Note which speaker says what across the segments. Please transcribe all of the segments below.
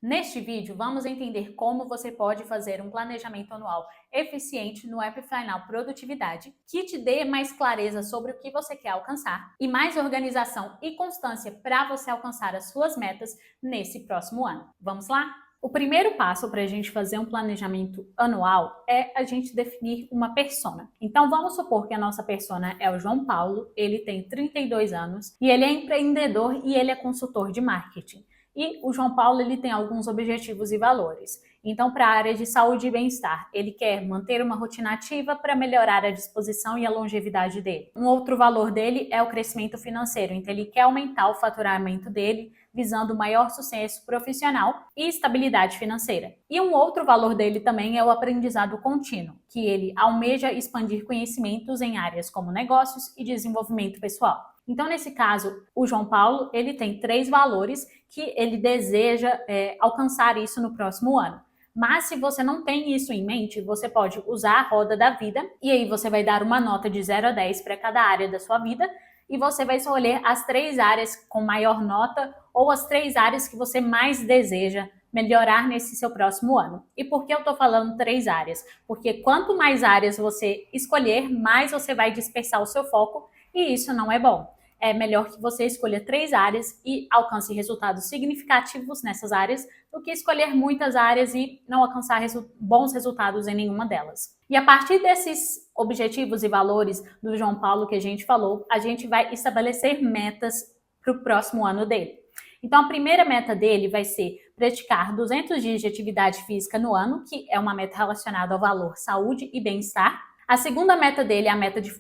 Speaker 1: Neste vídeo, vamos entender como você pode fazer um planejamento anual eficiente no App Final Produtividade, que te dê mais clareza sobre o que você quer alcançar e mais organização e constância para você alcançar as suas metas nesse próximo ano. Vamos lá? O primeiro passo para a gente fazer um planejamento anual é a gente definir uma persona. Então vamos supor que a nossa persona é o João Paulo, ele tem 32 anos e ele é empreendedor e ele é consultor de marketing. E o João Paulo ele tem alguns objetivos e valores. Então, para a área de saúde e bem-estar, ele quer manter uma rotina ativa para melhorar a disposição e a longevidade dele. Um outro valor dele é o crescimento financeiro, então ele quer aumentar o faturamento dele, visando maior sucesso profissional e estabilidade financeira. E um outro valor dele também é o aprendizado contínuo, que ele almeja expandir conhecimentos em áreas como negócios e desenvolvimento pessoal. Então, nesse caso, o João Paulo, ele tem 3 valores que ele deseja alcançar isso no próximo ano. Mas se você não tem isso em mente, você pode usar a roda da vida e aí você vai dar uma nota de 0 a 10 para cada área da sua vida e você vai escolher as 3 áreas com maior nota ou as 3 áreas que você mais deseja melhorar nesse seu próximo ano. E por que eu estou falando 3 áreas? Porque quanto mais áreas você escolher, mais você vai dispersar o seu foco e isso não é bom. É melhor que você escolha 3 áreas e alcance resultados significativos nessas áreas do que escolher muitas áreas e não alcançar bons resultados em nenhuma delas. E a partir desses objetivos e valores do João Paulo que a gente falou, a gente vai estabelecer metas para o próximo ano dele. Então, a primeira meta dele vai ser praticar 200 dias de atividade física no ano, que é uma meta relacionada ao valor saúde e bem-estar. A segunda meta dele é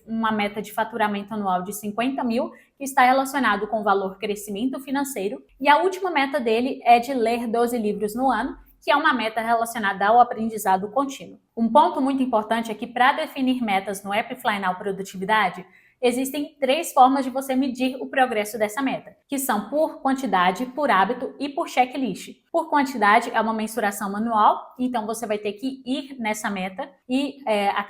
Speaker 1: uma meta de faturamento anual de 50 mil, que está relacionado com o valor crescimento financeiro. E a última meta dele é de ler 12 livros no ano, que é uma meta relacionada ao aprendizado contínuo. Um ponto muito importante é que para definir metas no App Final Produtividade, existem 3 formas de você medir o progresso dessa meta, que são por quantidade, por hábito e por checklist. Por quantidade é uma mensuração manual, então você vai ter que ir nessa meta e a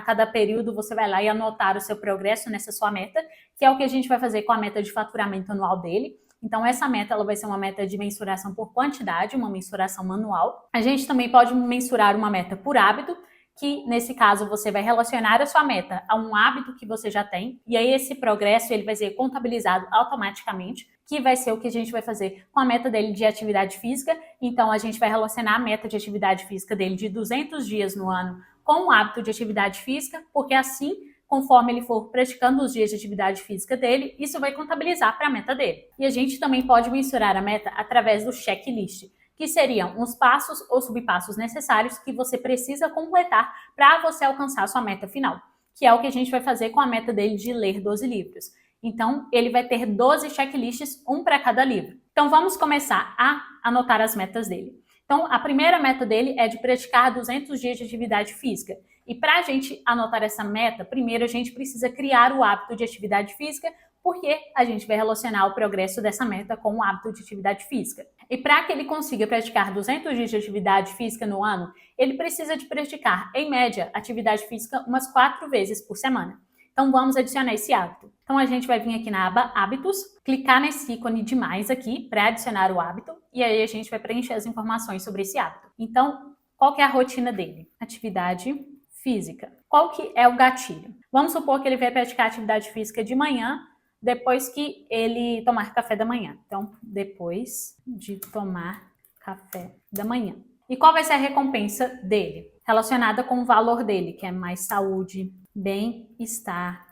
Speaker 1: cada período você vai lá e anotar o seu progresso nessa sua meta, que é o que a gente vai fazer com a meta de faturamento anual dele. Então, essa meta ela vai ser uma meta de mensuração por quantidade, uma mensuração manual. A gente também pode mensurar uma meta por hábito, que nesse caso você vai relacionar a sua meta a um hábito que você já tem, e aí esse progresso ele vai ser contabilizado automaticamente, que vai ser o que a gente vai fazer com a meta dele de atividade física. Então a gente vai relacionar a meta de atividade física dele de 200 dias no ano com o hábito de atividade física, porque assim, conforme ele for praticando os dias de atividade física dele, isso vai contabilizar para a meta dele. E a gente também pode mensurar a meta através do checklist, que seriam os passos ou subpassos necessários que você precisa completar para você alcançar a sua meta final, que é o que a gente vai fazer com a meta dele de ler 12 livros. Então, ele vai ter 12 checklists, um para cada livro. Então, vamos começar a anotar as metas dele. Então, a primeira meta dele é de praticar 200 dias de atividade física. E para a gente anotar essa meta, primeiro a gente precisa criar o hábito de atividade física, porque a gente vai relacionar o progresso dessa meta com o hábito de atividade física. E para que ele consiga praticar 200 dias de atividade física no ano, ele precisa de praticar, em média, atividade física umas 4 vezes por semana. Então vamos adicionar esse hábito. Então a gente vai vir aqui na aba Hábitos, clicar nesse ícone de mais aqui para adicionar o hábito e aí a gente vai preencher as informações sobre esse hábito. Então, qual que é a rotina dele? Atividade física. Qual que é o gatilho? Vamos supor que ele vai praticar atividade física de manhã, depois que ele tomar café da manhã. Então, depois de tomar café da manhã. E qual vai ser a recompensa dele? Relacionada com o valor dele, que é mais saúde, bem-estar,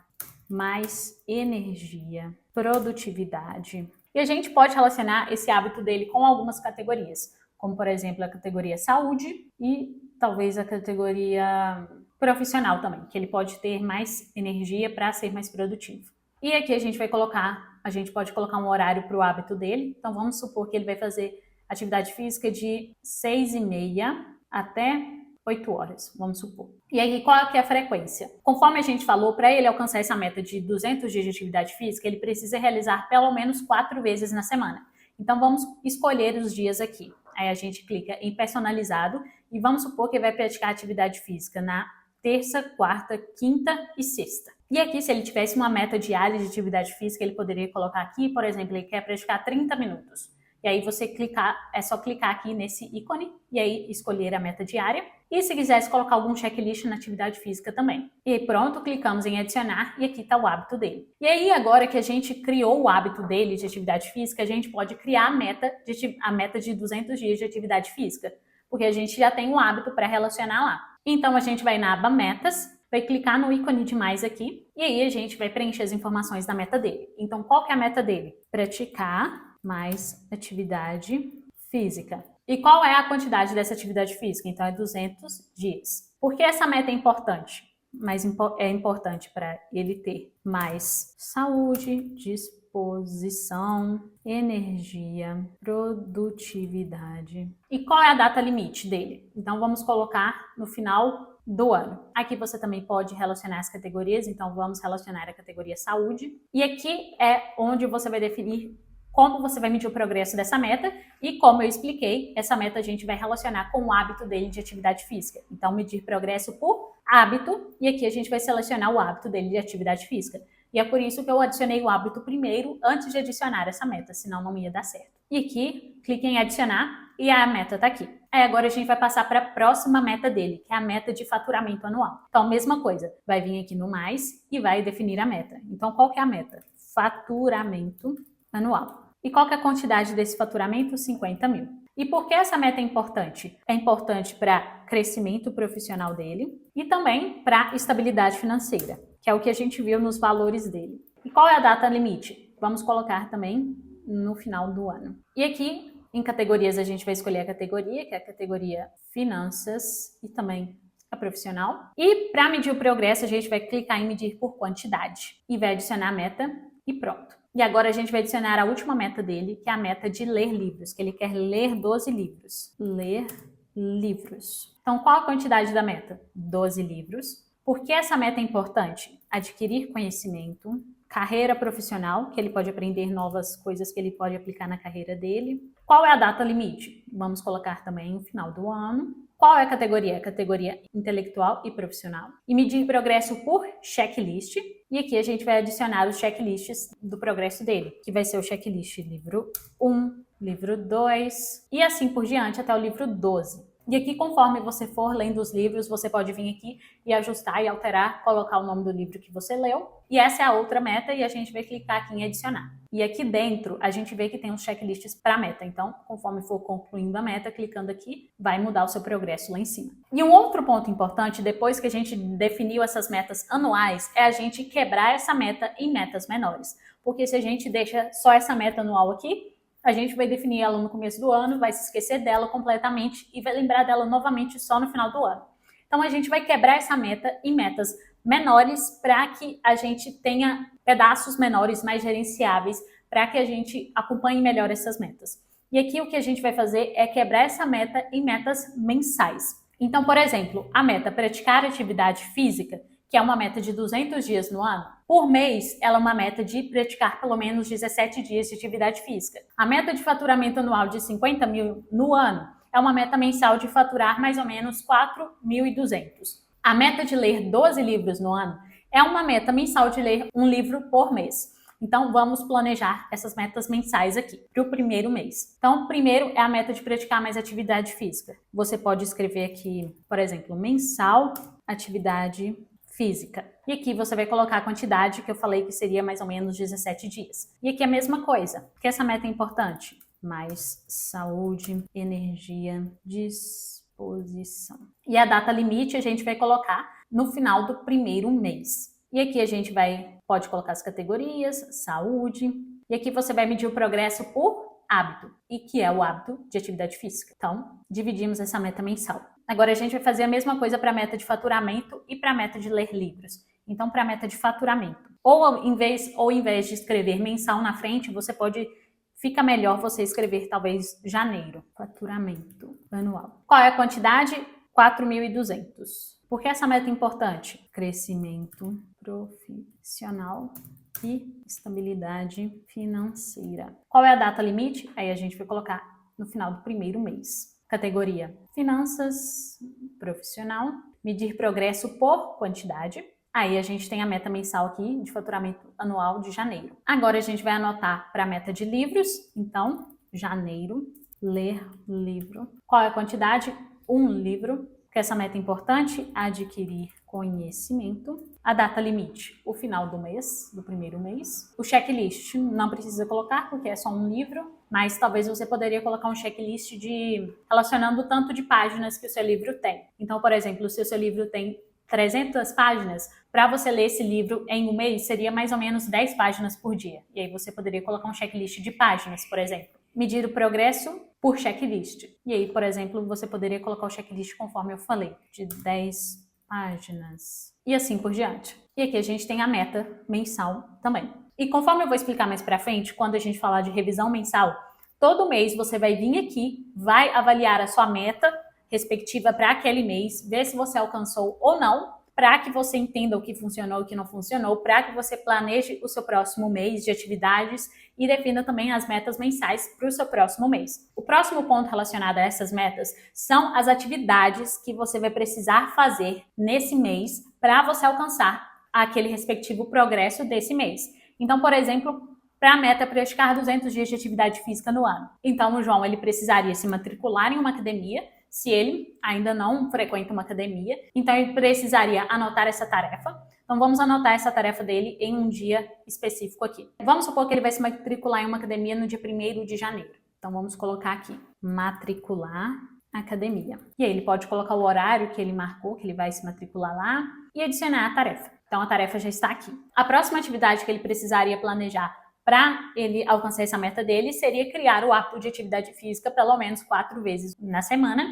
Speaker 1: mais energia, produtividade. E a gente pode relacionar esse hábito dele com algumas categorias, como por exemplo a categoria saúde e talvez a categoria profissional também, que ele pode ter mais energia para ser mais produtivo. E aqui a gente pode colocar um horário para o hábito dele. Então vamos supor que ele vai fazer atividade física de 6h30 até 8 horas, vamos supor. E aí, qual é a frequência? Conforme a gente falou, para ele alcançar essa meta de 200 dias de atividade física, ele precisa realizar pelo menos 4 vezes na semana. Então, vamos escolher os dias aqui. Aí a gente clica em personalizado e vamos supor que ele vai praticar atividade física na terça, quarta, quinta e sexta. E aqui, se ele tivesse uma meta diária de atividade física, ele poderia colocar aqui, por exemplo, ele quer praticar 30 minutos. E aí é só clicar aqui nesse ícone e aí escolher a meta diária. E se quisesse colocar algum checklist na atividade física também. E aí pronto, clicamos em adicionar e aqui está o hábito dele. E aí agora que a gente criou o hábito dele de atividade física, a gente pode criar a meta de 200 dias de atividade física, porque a gente já tem um hábito para relacionar lá. Então a gente vai na aba metas, vai clicar no ícone de mais aqui e aí a gente vai preencher as informações da meta dele. Então qual que é a meta dele? Praticar mais atividade física. E qual é a quantidade dessa atividade física? Então é 200 dias. Por que essa meta é importante? Mas é importante para ele ter mais saúde, disposição, energia, produtividade. E qual é a data limite dele? Então vamos colocar no final do ano. Aqui você também pode relacionar as categorias, então vamos relacionar a categoria saúde. E aqui é onde você vai definir como você vai medir o progresso dessa meta e, como eu expliquei, essa meta a gente vai relacionar com o hábito dele de atividade física. Então, medir progresso por hábito e aqui a gente vai selecionar o hábito dele de atividade física. E é por isso que eu adicionei o hábito primeiro antes de adicionar essa meta, senão não ia dar certo. E aqui, clique em adicionar e a meta está aqui. Aí agora a gente vai passar para a próxima meta dele, que é a meta de faturamento anual. Então, mesma coisa, vai vir aqui no mais e vai definir a meta. Então, qual que é a meta? Faturamento anual. E qual que é a quantidade desse faturamento? 50 mil. E por que essa meta é importante? É importante para crescimento profissional dele e também para estabilidade financeira, que é o que a gente viu nos valores dele. E qual é a data limite? Vamos colocar também no final do ano. E aqui, em categorias, a gente vai escolher a categoria, que é a categoria finanças e também a profissional. E para medir o progresso, a gente vai clicar em medir por quantidade e vai adicionar a meta e pronto. E agora a gente vai adicionar a última meta dele, que é a meta de ler livros, que ele quer ler 12 livros. Ler livros. Então, qual a quantidade da meta? 12 livros. Por que essa meta é importante? Adquirir conhecimento, carreira profissional, que ele pode aprender novas coisas que ele pode aplicar na carreira dele. Qual é a data limite? Vamos colocar também no final do ano. Qual é a categoria? A categoria intelectual e profissional. E medir progresso por checklist. E aqui a gente vai adicionar os checklists do progresso dele, que vai ser o checklist livro 1, livro 2 e assim por diante até o livro 12. E aqui, conforme você for lendo os livros, você pode vir aqui e ajustar e alterar, colocar o nome do livro que você leu. E essa é a outra meta e a gente vai clicar aqui em adicionar. E aqui dentro, a gente vê que tem uns checklists para a meta. Então, conforme for concluindo a meta, clicando aqui, vai mudar o seu progresso lá em cima. E um outro ponto importante, depois que a gente definiu essas metas anuais, é a gente quebrar essa meta em metas menores. Porque se a gente deixa só essa meta anual aqui, a gente vai definir ela no começo do ano, vai se esquecer dela completamente e vai lembrar dela novamente só no final do ano. Então, a gente vai quebrar essa meta em metas menores para que a gente tenha pedaços menores, mais gerenciáveis, para que a gente acompanhe melhor essas metas. E aqui o que a gente vai fazer é quebrar essa meta em metas mensais. Então, por exemplo, a meta praticar atividade física, que é uma meta de 200 dias no ano, por mês, ela é uma meta de praticar pelo menos 17 dias de atividade física. A meta de faturamento anual de 50 mil no ano é uma meta mensal de faturar mais ou menos 4.200. A meta de ler 12 livros no ano é uma meta mensal de ler um livro por mês. Então, vamos planejar essas metas mensais aqui para o primeiro mês. Então, primeiro é a meta de praticar mais atividade física. Você pode escrever aqui, por exemplo, mensal, atividade física. E aqui você vai colocar a quantidade que eu falei que seria mais ou menos 17 dias. E aqui a mesma coisa, porque essa meta é importante. Mais saúde, energia, disposição. E a data limite a gente vai colocar no final do primeiro mês. E aqui a gente pode colocar as categorias, saúde. E aqui você vai medir o progresso por hábito, e que é o hábito de atividade física. Então, dividimos essa meta mensal. Agora a gente vai fazer a mesma coisa para a meta de faturamento e para a meta de ler livros. Então, para a meta de faturamento, ou em vez de escrever mensal na frente, fica melhor você escrever talvez janeiro. Faturamento anual. Qual é a quantidade? 4.200. Por que essa meta é importante? Crescimento profissional e estabilidade financeira. Qual é a data limite? Aí a gente vai colocar no final do primeiro mês. Categoria finanças, profissional, medir progresso por quantidade. Aí a gente tem a meta mensal aqui de faturamento anual de janeiro. Agora a gente vai anotar para a meta de livros. Então, janeiro, ler livro. Qual é a quantidade? Um livro. Porque essa meta é importante, adquirir conhecimento. A data limite, o final do mês, do primeiro mês. O checklist, não precisa colocar porque é só um livro, mas talvez você poderia colocar um checklist relacionando o tanto de páginas que o seu livro tem. Então, por exemplo, se o seu livro tem 300 páginas, para você ler esse livro em um mês, seria mais ou menos 10 páginas por dia. E aí você poderia colocar um checklist de páginas, por exemplo. Medir o progresso por checklist. E aí, por exemplo, você poderia colocar o checklist conforme eu falei, de 10 páginas. E assim por diante. E aqui a gente tem a meta mensal também. E conforme eu vou explicar mais pra frente, quando a gente falar de revisão mensal, todo mês você vai vir aqui, vai avaliar a sua meta respectiva para aquele mês, ver se você alcançou ou não, para que você entenda o que funcionou e o que não funcionou, para que você planeje o seu próximo mês de atividades e defina também as metas mensais para o seu próximo mês. O próximo ponto relacionado a essas metas são as atividades que você vai precisar fazer nesse mês para você alcançar aquele respectivo progresso desse mês. Então, por exemplo, para a meta praticar 200 dias de atividade física no ano. Então, o João ele precisaria se matricular em uma academia, se ele ainda não frequenta uma academia, então ele precisaria anotar essa tarefa. Então vamos anotar essa tarefa dele em um dia específico aqui. Vamos supor que ele vai se matricular em uma academia no dia 1º de janeiro. Então vamos colocar aqui, matricular academia. E aí ele pode colocar o horário que ele marcou, que ele vai se matricular lá, e adicionar a tarefa. Então a tarefa já está aqui. A próxima atividade que ele precisaria planejar para ele alcançar essa meta dele seria criar o hábito de atividade física pelo menos 4 vezes na semana,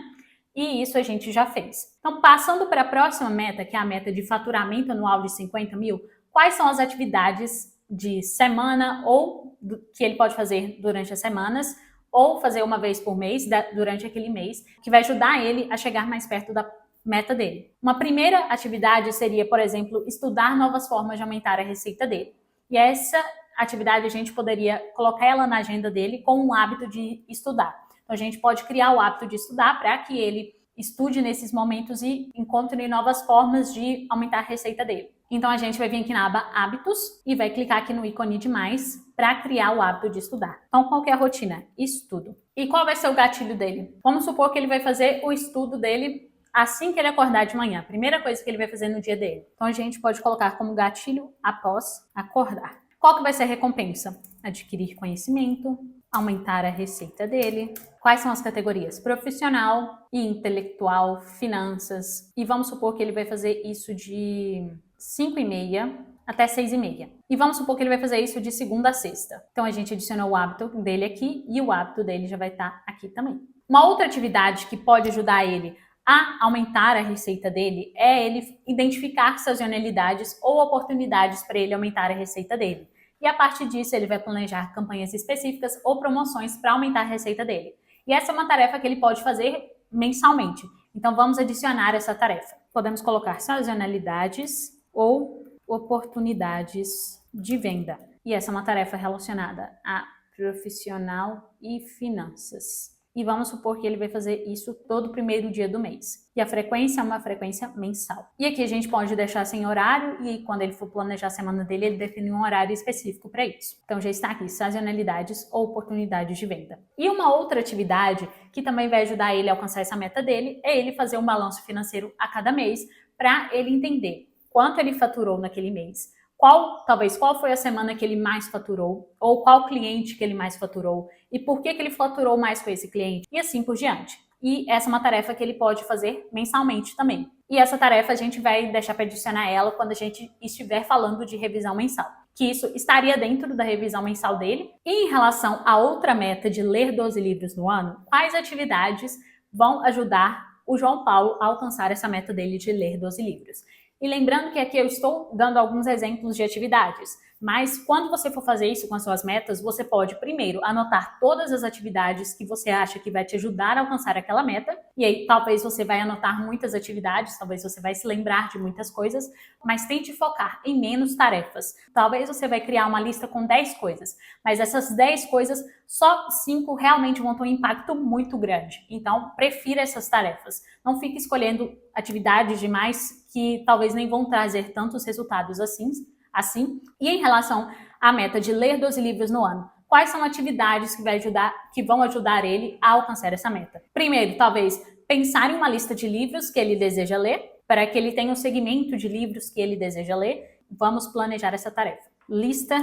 Speaker 1: e isso a gente já fez. Então, passando para a próxima meta, que é a meta de faturamento anual de 50 mil, quais são as atividades de semana ou que ele pode fazer durante as semanas, ou fazer uma vez por mês, durante aquele mês, que vai ajudar ele a chegar mais perto da meta dele. Uma primeira atividade seria, por exemplo, estudar novas formas de aumentar a receita dele. E essa atividade a gente poderia colocar ela na agenda dele com o hábito de estudar. Então a gente pode criar o hábito de estudar para que ele estude nesses momentos e encontre novas formas de aumentar a receita dele. Então a gente vai vir aqui na aba hábitos e vai clicar aqui no ícone de mais para criar o hábito de estudar. Então qual que é a rotina? Estudo. E qual vai ser o gatilho dele? Vamos supor que ele vai fazer o estudo dele assim que ele acordar de manhã. Primeira coisa que ele vai fazer no dia dele. Então a gente pode colocar como gatilho após acordar. Qual que vai ser a recompensa? Adquirir conhecimento, aumentar a receita dele. Quais são as categorias? Profissional e intelectual, finanças. E vamos supor que ele vai fazer isso de 5h30 até 6h30. E vamos supor que ele vai fazer isso de segunda a sexta. Então a gente adicionou o hábito dele aqui e o hábito dele já vai estar aqui também. Uma outra atividade que pode ajudar ele a aumentar a receita dele é ele identificar sazonalidades ou oportunidades para ele aumentar a receita dele. E a partir disso ele vai planejar campanhas específicas ou promoções para aumentar a receita dele. E essa é uma tarefa que ele pode fazer mensalmente. Então vamos adicionar essa tarefa. Podemos colocar sazonalidades ou oportunidades de venda. E essa é uma tarefa relacionada a profissional e finanças. E vamos supor que ele vai fazer isso todo primeiro dia do mês. E a frequência é uma frequência mensal. E aqui a gente pode deixar sem horário e quando ele for planejar a semana dele, ele define um horário específico para isso. Então já está aqui, sazonalidades ou oportunidades de venda. E uma outra atividade que também vai ajudar ele a alcançar essa meta dele é ele fazer um balanço financeiro a cada mês para ele entender quanto ele faturou naquele mês, qual foi a semana que ele mais faturou, ou qual cliente que ele mais faturou, e por que ele faturou mais com esse cliente, e assim por diante. E essa é uma tarefa que ele pode fazer mensalmente também. E essa tarefa a gente vai deixar para adicionar ela quando a gente estiver falando de revisão mensal, que isso estaria dentro da revisão mensal dele. E em relação à outra meta de ler 12 livros no ano, quais atividades vão ajudar o João Paulo a alcançar essa meta dele de ler 12 livros? E lembrando que aqui eu estou dando alguns exemplos de atividades, mas quando você for fazer isso com as suas metas, você pode primeiro anotar todas as atividades que você acha que vai te ajudar a alcançar aquela meta, e aí talvez você vai anotar muitas atividades, talvez você vai se lembrar de muitas coisas, mas tente focar em menos tarefas. Talvez você vai criar uma lista com 10 coisas, mas essas 10 coisas, só 5 realmente vão ter um impacto muito grande. Então, prefira essas tarefas. Não fique escolhendo atividades demais que talvez nem vão trazer tantos resultados assim. E em relação à meta de ler 12 livros no ano, quais são atividades que vão ajudar ele a alcançar essa meta. Primeiro, talvez pensar em uma lista de livros que ele deseja ler, para que ele tenha um segmento de livros que ele deseja ler. Vamos planejar essa tarefa. Lista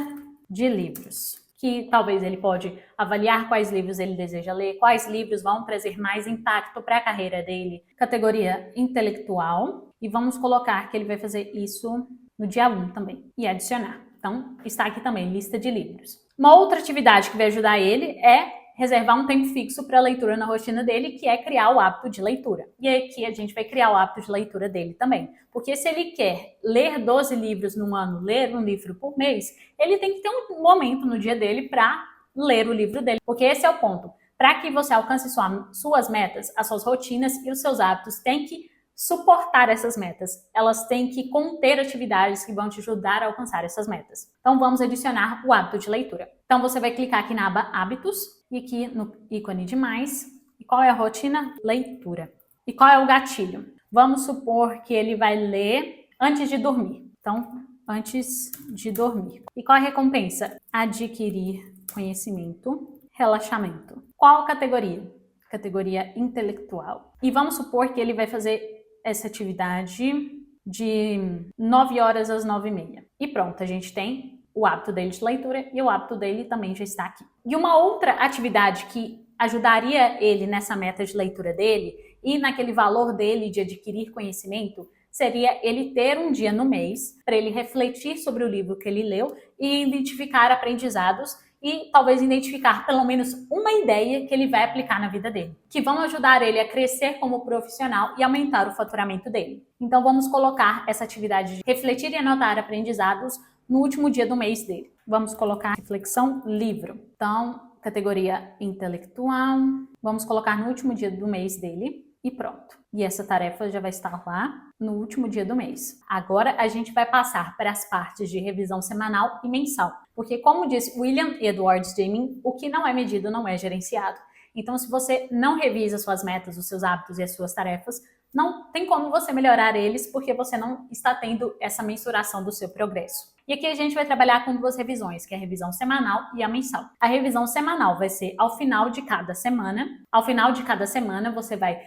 Speaker 1: de livros, que talvez ele pode avaliar quais livros ele deseja ler, quais livros vão trazer mais impacto para a carreira dele. Categoria intelectual, e vamos colocar que ele vai fazer isso no dia 1 também, e adicionar. Então, está aqui também, lista de livros. Uma outra atividade que vai ajudar ele é reservar um tempo fixo para leitura na rotina dele, que é criar o hábito de leitura. E aqui a gente vai criar o hábito de leitura dele também. Porque se ele quer ler 12 livros no ano, ler um livro por mês, ele tem que ter um momento no dia dele para ler o livro dele. Porque esse é o ponto. Para que você alcance suas metas, as suas rotinas e os seus hábitos têm que suportar essas metas. Elas têm que conter atividades que vão te ajudar a alcançar essas metas. Então vamos adicionar o hábito de leitura. Então você vai clicar aqui na aba hábitos e aqui no ícone de mais. E qual é a rotina? Leitura. E qual é o gatilho? Vamos supor que ele vai ler antes de dormir. Então, antes de dormir. E qual é a recompensa? Adquirir conhecimento, relaxamento. Qual categoria? Categoria intelectual. E vamos supor que ele vai fazer essa atividade de 9 horas às 9h30. E pronto, a gente tem o hábito dele de leitura e o hábito dele também já está aqui. E uma outra atividade que ajudaria ele nessa meta de leitura dele e naquele valor dele de adquirir conhecimento seria ele ter um dia no mês para ele refletir sobre o livro que ele leu e identificar aprendizados e talvez identificar pelo menos uma ideia que ele vai aplicar na vida dele, que vão ajudar ele a crescer como profissional e aumentar o faturamento dele. Então vamos colocar essa atividade de refletir e anotar aprendizados no último dia do mês dele. Vamos colocar reflexão livro. Então, categoria intelectual, vamos colocar no último dia do mês dele. E pronto. E essa tarefa já vai estar lá no último dia do mês. Agora a gente vai passar para as partes de revisão semanal e mensal. Porque como diz William Edwards Deming, o que não é medido não é gerenciado. Então se você não revisa suas metas, os seus hábitos e as suas tarefas, não tem como você melhorar eles porque você não está tendo essa mensuração do seu progresso. E aqui a gente vai trabalhar com duas revisões, que é a revisão semanal e a mensal. A revisão semanal vai ser ao final de cada semana. Ao final de cada semana você vai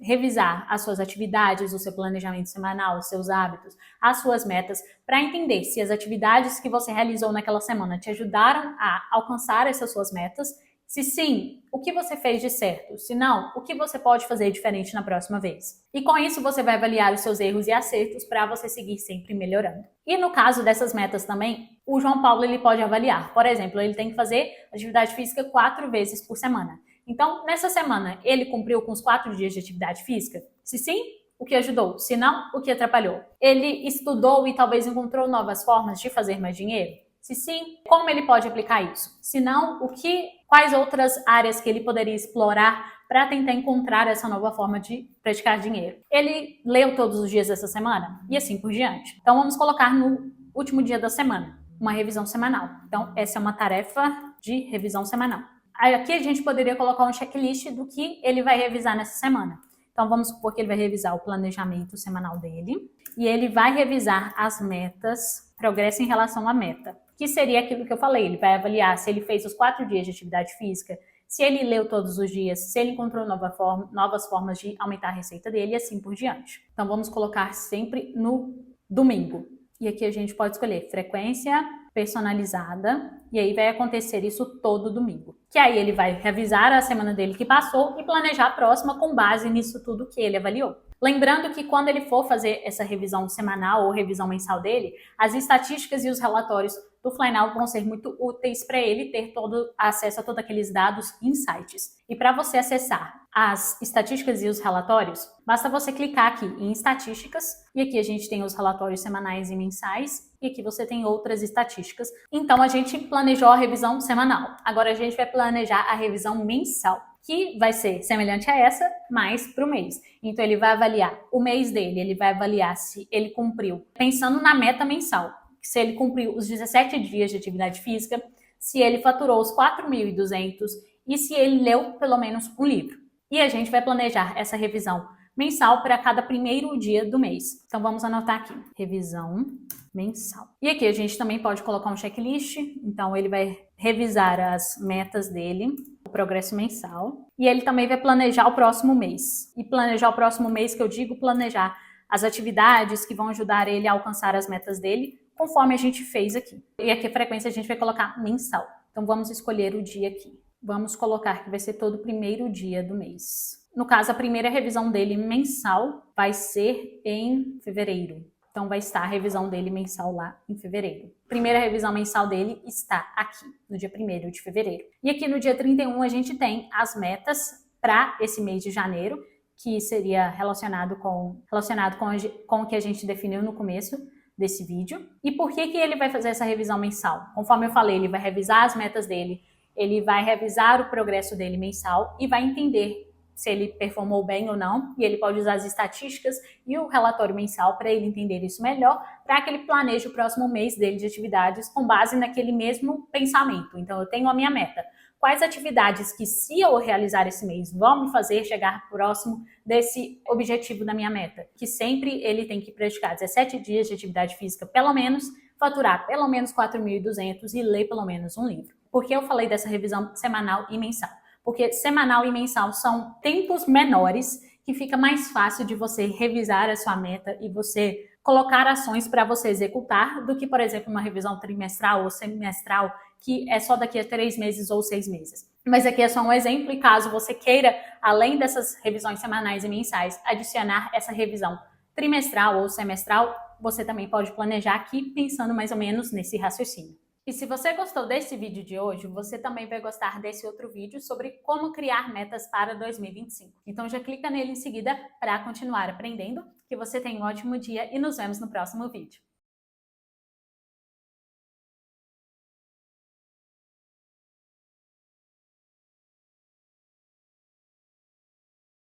Speaker 1: revisar as suas atividades, o seu planejamento semanal, os seus hábitos, as suas metas, para entender se as atividades que você realizou naquela semana te ajudaram a alcançar essas suas metas. Se sim, o que você fez de certo? Se não, o que você pode fazer diferente na próxima vez? E com isso você vai avaliar os seus erros e acertos para você seguir sempre melhorando. E no caso dessas metas também, o João Paulo ele pode avaliar. Por exemplo, ele tem que fazer atividade física 4 vezes por semana. Então, nessa semana, ele cumpriu com os 4 dias de atividade física? Se sim, o que ajudou? Se não, o que atrapalhou? Ele estudou e talvez encontrou novas formas de fazer mais dinheiro? Se sim, como ele pode aplicar isso? Se não, quais outras áreas que ele poderia explorar para tentar encontrar essa nova forma de praticar dinheiro? Ele leu todos os dias dessa semana? E assim por diante. Então vamos colocar no último dia da semana, uma revisão semanal. Então essa é uma tarefa de revisão semanal. Aqui a gente poderia colocar um checklist do que ele vai revisar nessa semana. Então vamos supor que ele vai revisar o planejamento semanal dele e ele vai revisar as metas, progresso em relação à meta, que seria aquilo que eu falei. Ele vai avaliar se ele fez os 4 dias de atividade física, se ele leu todos os dias, se ele encontrou novas formas de aumentar a receita dele e assim por diante. Então vamos colocar sempre no domingo. E aqui a gente pode escolher frequência personalizada e aí vai acontecer isso todo domingo. Que aí ele vai revisar a semana dele que passou e planejar a próxima com base nisso tudo que ele avaliou. Lembrando que quando ele for fazer essa revisão semanal ou revisão mensal dele, as estatísticas e os relatórios do Flynow vão ser muito úteis para ele ter todo acesso a todos aqueles dados e insights. E para você acessar as estatísticas e os relatórios, basta você clicar aqui em estatísticas e aqui a gente tem os relatórios semanais e mensais e aqui você tem outras estatísticas. Então a gente planejou a revisão semanal. Agora a gente vai planejar a revisão mensal, que vai ser semelhante a essa, mas para o mês. Então ele vai avaliar o mês dele, ele vai avaliar se ele cumpriu, pensando na meta mensal, se ele cumpriu os 17 dias de atividade física, se ele faturou os 4.200 e se ele leu pelo menos um livro. E a gente vai planejar essa revisão mensal para cada primeiro dia do mês. Então vamos anotar aqui, revisão mensal. E aqui a gente também pode colocar um checklist, então ele vai revisar as metas dele, o progresso mensal, e ele também vai planejar o próximo mês. E planejar o próximo mês, que eu digo, planejar as atividades que vão ajudar ele a alcançar as metas dele, conforme a gente fez aqui. E aqui a frequência a gente vai colocar mensal. Então vamos escolher o dia aqui. Vamos colocar que vai ser todo o primeiro dia do mês. No caso, a primeira revisão dele mensal vai ser em fevereiro. Então vai estar a revisão dele mensal lá em fevereiro. Primeira revisão mensal dele está aqui, no dia 1º de fevereiro. E aqui no dia 31 a gente tem as metas para esse mês de janeiro, que seria relacionado com o que a gente definiu no começo desse vídeo. E por que ele vai fazer essa revisão mensal? Conforme eu falei, ele vai revisar as metas dele, ele vai revisar o progresso dele mensal e vai entender se ele performou bem ou não, e ele pode usar as estatísticas e o relatório mensal para ele entender isso melhor, para que ele planeje o próximo mês dele de atividades com base naquele mesmo pensamento. Então, eu tenho a minha meta. Quais atividades que, se eu realizar esse mês, vão me fazer chegar próximo desse objetivo da minha meta? Que sempre ele tem que praticar 17 dias de atividade física, pelo menos, faturar pelo menos 4.200 e ler pelo menos um livro. Por que eu falei dessa revisão semanal e mensal? Porque semanal e mensal são tempos menores que fica mais fácil de você revisar a sua meta e você colocar ações para você executar do que, por exemplo, uma revisão trimestral ou semestral que é só daqui a 3 meses ou 6 meses. Mas aqui é só um exemplo e caso você queira, além dessas revisões semanais e mensais, adicionar essa revisão trimestral ou semestral, você também pode planejar aqui pensando mais ou menos nesse raciocínio. E se você gostou desse vídeo de hoje, você também vai gostar desse outro vídeo sobre como criar metas para 2025. Então já clica nele em seguida para continuar aprendendo. Que você tenha um ótimo dia e nos vemos no próximo vídeo.